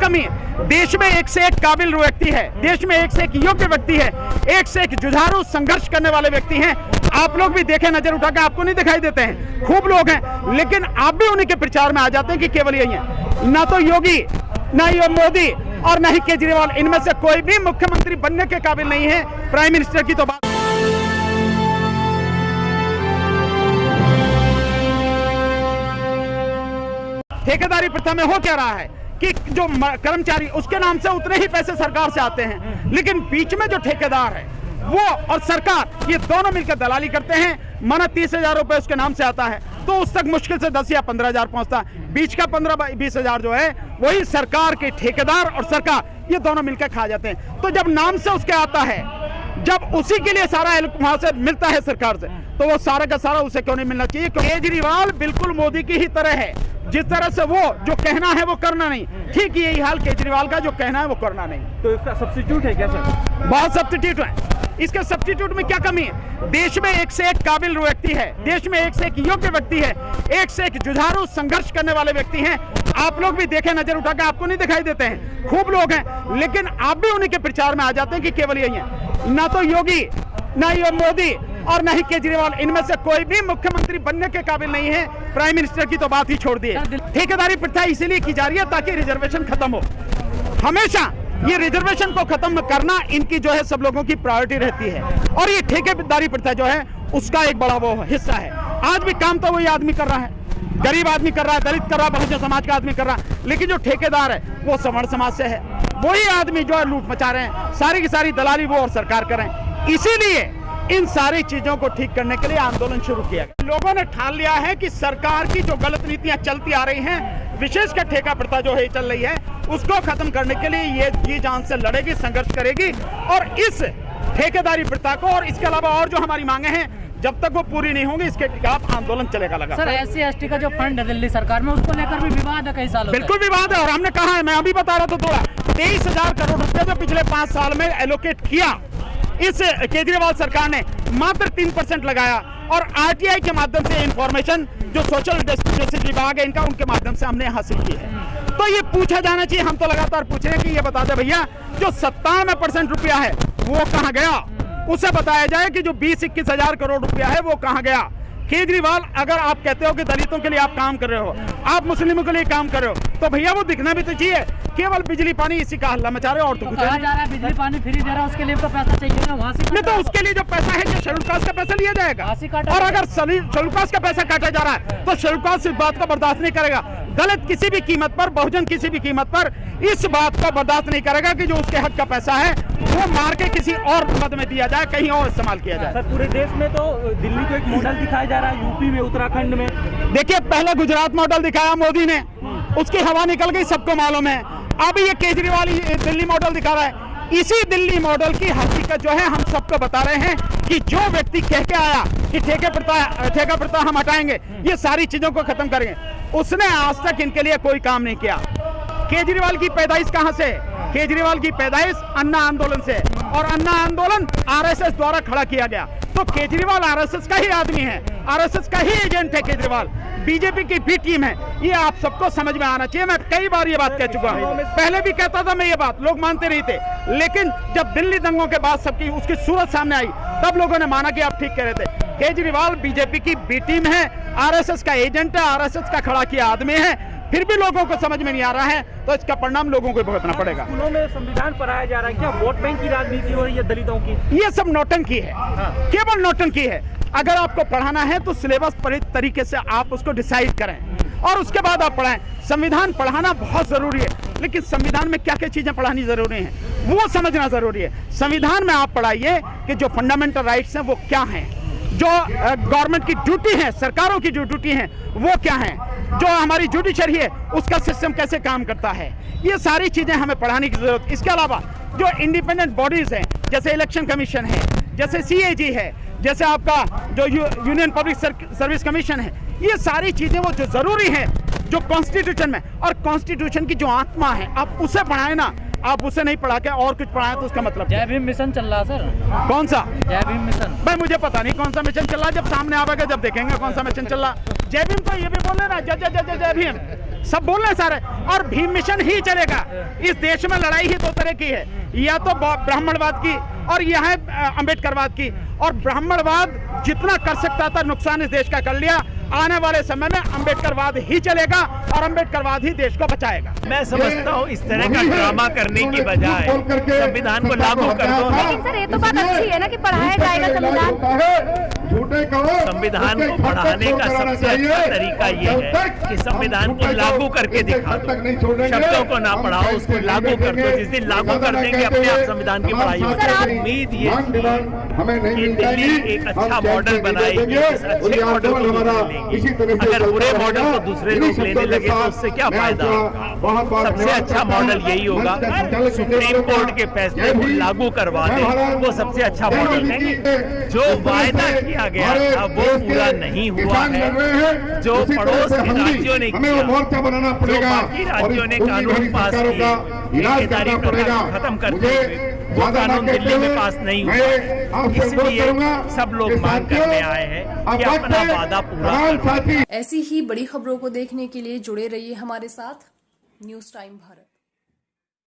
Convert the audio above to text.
कमी है? देश में एक से एक काबिल व्यक्ति है, देश में एक से एक योग्य व्यक्ति है, एक से एक जुझारू संघर्ष करने वाले व्यक्ति हैं। आप लोग भी देखें, नजर उठा के आपको नहीं दिखाई देते हैं? खूब लोग हैं, लेकिन आप भी उन्हीं के प्रचार में आ जाते हैं कि केवल यही है। ना तो योगी, ना ही मोदी और ना ही केजरीवाल, इनमें से कोई भी मुख्यमंत्री बनने के काबिल नहीं है। प्राइम मिनिस्टर की तो बात। ठेकेदारी प्रथा में हो क्या रहा है कि जो कर्मचारी, उसके नाम से उतने ही पैसे सरकार से आते हैं, लेकिन बीच में जो ठेकेदार है वो और सरकार, ये दोनों मिलकर दलाली करते हैं। माना 30,000 रुपए उसके नाम से आता है तो उस तक मुश्किल से 10 या 15,000 पहुंचता है। बीच का 15-20,000 जो है वही सरकार के ठेकेदार और सरकार, ये दोनों मिलकर खा जाते हैं। तो जब नाम से उसके आता है, जब उसी के लिए सारा वहां से मिलता है सरकार से, तो वो सारा का सारा उसे क्यों नहीं मिलना चाहिए? केजरीवाल बिल्कुल मोदी की ही तरह है, जिस तरह से वो जो कहना है वो करना नहीं, ठीक यही हाल केजरीवाल का, जो कहना है वो करना नहीं। तो इसका सब्स्टिट्यूट है क्या सर? बहुत सब्स्टिट्यूट है। इसके सब्स्टिट्यूट में क्या कमी है? देश में एक से एक काबिल व्यक्ति है, देश में एक से एक योग्य व्यक्ति है, एक से एक जुझारू संघर्ष करने वाले व्यक्ति हैं। आप लोग भी देखें, नजर उठा के आपको नहीं दिखाई देते हैं? खूब लोग हैं, लेकिन आप भी उन्हीं के प्रचार में आ जाते हैं कि केवल यही है। ना तो योगी, ना ही मोदी और ना ही केजरीवाल, इनमें से कोई भी मुख्यमंत्री बनने के काबिल नहीं है। प्राइम मिनिस्टर की तो बात ही छोड़ दी है। ठेकेदारी प्रथा इसीलिए की जा रही है ताकि रिजर्वेशन खत्म हो। हमेशा ये रिजर्वेशन को खत्म करना इनकी जो है सब लोगों की प्रायोरिटी रहती है, और ये ठेकेदारी प्रथा जो है उसका एक बड़ा वो हिस्सा है। आज भी काम तो वही आदमी कर रहा है, गरीब आदमी कर रहा है, दलित कर रहा है, बहुजन समाज का आदमी कर रहा है, लेकिन जो ठेकेदार है वो सवर्ण समाज से है। वही आदमी जो है लूट मचा रहे हैं, सारी की सारी दलाली वो और सरकार कर रहे हैं। इसीलिए इन सारी चीजों को ठीक करने के लिए आंदोलन शुरू किया गया। लोगों ने ठान लिया है कि सरकार की जो गलत नीतियां चलती आ रही हैं, विशेषकर ठेका प्रथा जो है चल रही है, उसको खत्म करने के लिए ये जी जान से लड़ेगी, संघर्ष करेगी। और इस ठेकेदारी प्रथा को और इसके अलावा और जो हमारी मांगे हैं, जब तक वो पूरी नहीं होंगी, इसके खिलाफ आंदोलन चलेगा लगा। सर, SC/ST का जो फंड है दिल्ली सरकार में, उसको लेकर भी विवाद है कई सालों से। बिल्कुल विवाद है, और हमने कहा है, मैं अभी बता रहा था थोड़ा, 23,000 करोड़ रुपए जो पिछले 5 साल में एलोकेट किया, इस केजरीवाल सरकार ने मात्र 3% लगाया। और RTI के माध्यम से इंफॉर्मेशन जो सोशल जस्टिस विभाग है इनका, उनके माध्यम से हमने हासिल की है। तो ये पूछा जाना चाहिए, हम तो लगातार पूछ रहे हैं कि ये बता दे भैया, जो 97% रुपया है वो कहाँ गया? उसे बताया जाए कि जो 20-21 हजार करोड़ रुपया है वो कहाँ गया? केजरीवाल, अगर आप कहते हो कि दलितों के लिए आप काम कर रहे हो, आप मुस्लिमों के लिए काम कर रहे हो, तो भैया वो दिखना भी तो चाहिए। केवल बिजली पानी इसी का हल्ला मचा रहे हो और तो कुछ कहा जा रहा है बिजली पानी फ्री दे रहा है, उसके लिए तो पैसा चाहिए ना, वहाँ से नहीं। तो उसके लिए जो पैसा है, जो शेड्यूल कास्ट का पैसा लिया जाएगा, और अगर शेड्यूल कास्ट का पैसा काटा जा रहा है तो शेड्यूल कास्ट इस बात को बर्दाश्त नहीं करेगा। दलित किसी भी कीमत पर, बहुजन किसी भी कीमत पर इस बात को बर्दाश्त नहीं करेगा कि जो उसके हक का पैसा है वो मार के किसी और मद में दिया जाए, कहीं और इस्तेमाल किया जाए। सर, पूरे देश में तो दिल्ली को एक मॉडल दिखाया जा रहा है, यूपी में, उत्तराखंड में। देखिए, पहले गुजरात मॉडल दिखाया मोदी ने, उसकी हवा निकल गई, सबको मालूम है। अब ये केजरीवाल दिल्ली मॉडल दिखा रहा है। इसी दिल्ली मॉडल की हकीकत जो है हम सबको बता रहे हैं कि जो व्यक्ति कह के आया कि ठेका प्रथा हम हटाएंगे, ये सारी चीजों को खत्म करेंगे, उसने आज तक इनके लिए कोई काम नहीं किया। केजरीवाल की पैदाइश कहां से? केजरीवाल की पैदाइश अन्ना आंदोलन से, और अन्ना आंदोलन RSS द्वारा खड़ा किया गया। तो केजरीवाल RSS का ही आदमी है, RSS का ही एजेंट है केजरीवाल, बीजेपी की भी टीम है। ये आप सबको समझ में आना चाहिए। मैं कई बार ये बात कह चुका हूँ, पहले भी कहता था मैं ये बात, लोग मानते नहीं थे, लेकिन जब दिल्ली दंगों के बाद सबकी उसकी सूरत सामने आई, तब लोगों ने माना कि आप ठीक कह रहे थे। केजरीवाल बीजेपी की बी टीम है, RSS का एजेंट है, RSS का खड़ा किया आदमी है, फिर भी लोगों को समझ में नहीं आ रहा है, तो इसका परिणाम लोगों को भुगतना पड़ेगा। स्कूलों में संविधान पढ़ाया जा रहा है, क्या वोट बैंक की राजनीति हो रही है दलितों की? ये सब नौटंकी है, केवल नौटंकी है। अगर आपको पढ़ाना है तो सिलेबस पर तरीके से आप उसको डिसाइड करें और उसके बाद आप पढ़ाएं। संविधान पढ़ाना बहुत जरूरी है, लेकिन संविधान में क्या क्या चीजें पढ़ानी जरूरी हैं वो समझना जरूरी है। संविधान में आप पढ़ाइए कि जो फंडामेंटल राइट्स हैं वो क्या हैं, जो गवर्नमेंट की ड्यूटी है, सरकारों की जो ड्यूटी है वो क्या है, जो हमारी जुडिशरी है उसका सिस्टम कैसे काम करता है, ये सारी चीजें हमें पढ़ाने की जरूरत। इसके अलावा जो इंडिपेंडेंट बॉडीज हैं, जैसे इलेक्शन कमीशन है, जैसे CAG है, जैसे आपका जो यूनियन पब्लिक सर्विस कमीशन है, ये सारी चीजें वो जो जरूरी है, जो कॉन्स्टिट्यूशन में, और कॉन्स्टिट्यूशन की जो आत्मा है आप उसे पढ़ाए ना, आप उसे नहीं पढ़ा के और कुछ पढ़ाए तो उसका मतलब। जय भीम मिशन चल रहा सर। कौन सा जय भीम मिशन? भाई मुझे पता नहीं कौन सा मिशन चल रहा है, जब सामने आवेगा जब देखेंगे कौन सा मिशन चल रहा। जय भीम तो ये भी बोल रहे ना, जय जय जय जय भीम। सब बोल रहे हैं सारे, और भीम मिशन ही चलेगा। इस देश में लड़ाई ही दो तरह की है, या तो ब्राह्मणवाद की और यह है अंबेडकरवाद की। और ब्राह्मणवाद जितना कर सकता था नुकसान इस देश का कर लिया। आने वाले समय में अंबेडकरवाद ही चलेगा और अंबेडकरवाद ही देश को बचाएगा। मैं समझता हूँ इस तरह का ड्रामा करने की बजाय संविधान को लागू कर दो। लेकिन सर ये तो बात अच्छी है ना कि पढ़ाया जाएगा संविधान। संविधान को पढ़ाने का सबसे अच्छा तरीका ये है कि संविधान को लागू करके दिखा दो। शब्दों को ना पढ़ाओ, उसको लागू कर दो। जिस दिन लागू कर देंगे अपने आप संविधान की पढ़ाई होगी। उम्मीद ये कि दिल्ली एक अच्छा मॉडल बनाएगी, अच्छे मॉडल को लेंगे। अगर बुरे मॉडल को दूसरे लोग लेने लगे तो उससे क्या फायदा होगा। सबसे अच्छा मॉडल यही होगा, सुप्रीम कोर्ट के फैसले को लागू करवा दे, वो सबसे अच्छा मॉडल है। जो वायदा किया गया था वो पूरा नहीं हुआ है। जो पड़ोस के राज्यों ने किया, जो बाकी राज्यों ने कानून पास किए ठेकेदारी प्रथा को खत्म करते हुए, वो कानून दिल्ली में पास नहीं हुआ। इसलिए सब लोग मांग करने आए हैं कि अपना वादा पूरा करो। ऐसी ही बड़ी खबरों को देखने के लिए जुड़े रहिए हमारे साथ न्यूज़ टाइम भारत।